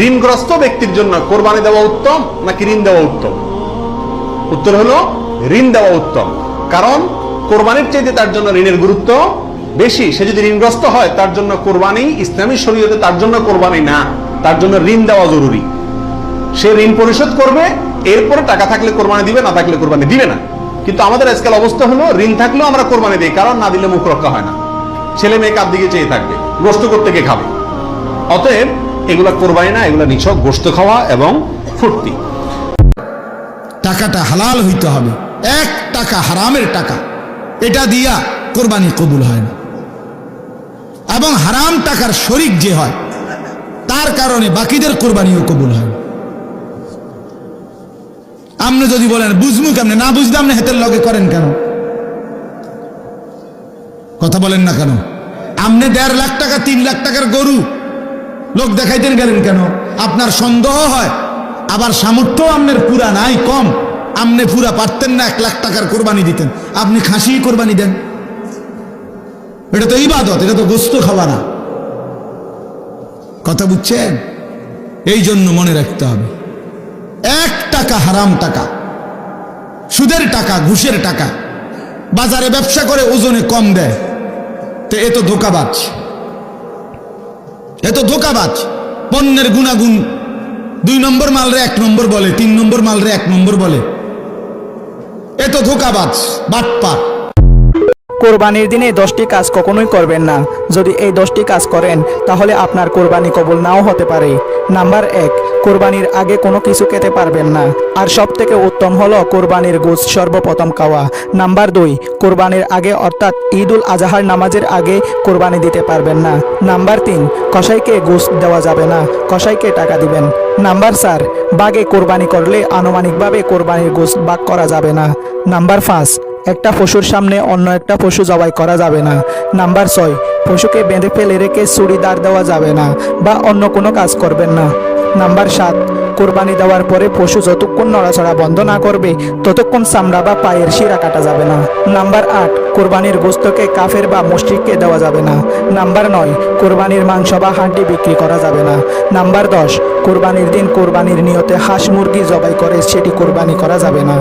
ঋণগ্রস্ত ব্যক্তির জন্য কোরবানি দেওয়া উত্তম নাকি ঋণ দেওয়া উত্তম? উত্তর হলো ঋণ দেওয়া উত্তম। কারণ কোরবানির চাইতে তার জন্য ঋণের গুরুত্ব বেশি। সে যদি ঋণগ্রস্ত হয় তার জন্য কোরবানি ইসলামী শরীয়তে তার জন্য কোরবানি না, তার জন্য ঋণ দেওয়া জরুরি। সে ঋণ পরিশোধ করবে, এরপরে টাকা থাকলে কোরবানি দিবে, না থাকলে কোরবানি দিবে না। কিন্তু আমাদের আজকাল অবস্থা হলো ঋণ থাকলেও আমরা কোরবানি দিই, কারণ না দিলে মুখ রক্ষা হয় না, ছেলে মেয়ে কার দিকে চেয়ে থাকবে, গোস্ত করতে কে খাবে। অতএব এগুলা কোরবানি না, এগুলা নিছক গোস্ত খাওয়া এবং ফুর্তি। টাকাটা হালাল হইতে হবে, 1 টাকা হারামের টাকা, এটা দিয়া কোরবানি কবুল হয় না। এবং হারাম টাকার শরিক যে হয় তার কারণে বাকিদের কোরবানিও কবুল হয় না। আপনি যদি বলেন বুঝমু কেমনে, না বুঝলে আপনি হাতের লগে করেন কেন? কথা বলেন না কেন? আপনি 1.5 লাখ টাকা 3 লাখ টাকার গরু লোক দেখাইতেন গেলেন কেন? আপনার সন্দেহ হয়, আবার সামর্থ্য আপনার পুরা নাই, কম, আপনি পুরা পারতেন না 1 লাখ টাকার কোরবানি দিতেন, আপনি খাসি কোরবানি দেন। এটা তো ইবাদত, এটা তো গোস্ত খাওয়া না। কথা বুঝছেন? এই জন্য মনে রাখতে হবে, 1 টাকা হারাম টাকা, সুদের টাকা, ঘুষের টাকা, বাজারে ব্যবসা করে ওজনে কম দেয়, তো এ তো ধোঁকাবাজ, এ তো ধোঁকাবাজ। পণ্যের গুণাগুণ 2 নম্বর মালরে 1 নম্বর বলে, 3 নম্বর মালরে 1 নম্বর বলে, এ তো ধোঁকাবাজ, বাটপার। কোরবানির দিনে 10টি কাজ কখনোই করবেন না। যদি এই 10টি কাজ করেন তাহলে আপনার কোরবানি কবুল নাও হতে পারে। নাম্বার 1, কোরবানির আগে কোনো কিছু খেতে পারবেন না। আর সব থেকে উত্তম হলো কোরবানির গোশত সর্বপ্রথম খাওয়া। নাম্বার 2, কোরবানির আগে অর্থাৎ ঈদুল আজহার নামাজের আগে কোরবানি দিতে পারবেন না। নাম্বার 3, কসাইকে গোশত দেওয়া যাবে না, কসাইকে টাকা দিবেন। নাম্বার 4, বাগে কোরবানি করলে আনুমানিকভাবে কোরবানির গোশত ভাগ করা যাবে না। নাম্বার 5, একটা পশুর সামনে অন্য একটা পশু জবাই করা যাবে না। নাম্বার 6, পশুকে বেঁধে ফেলে রেখে ছুরি দাঁড় দেওয়া যাবে না বা অন্য কোনো কাজ করবেন না। নাম্বার 7, কোরবানি দেওয়ার পরে পশু যতক্ষণ নড়াচড়া বন্ধ না করবে ততক্ষণ চামড়া বা পায়ের শিরা কাটা যাবে না। নাম্বার 8, কোরবানির গোশতকে কাফের বা মুশরিককে দেওয়া যাবে না। নাম্বার 9, কোরবানির মাংস বা হাড্ডি বিক্রি করা যাবে না। নাম্বার 10, কোরবানির দিন কোরবানির নিয়তে হাঁস মুরগি জবাই করে সেটি কোরবানি করা যাবে না।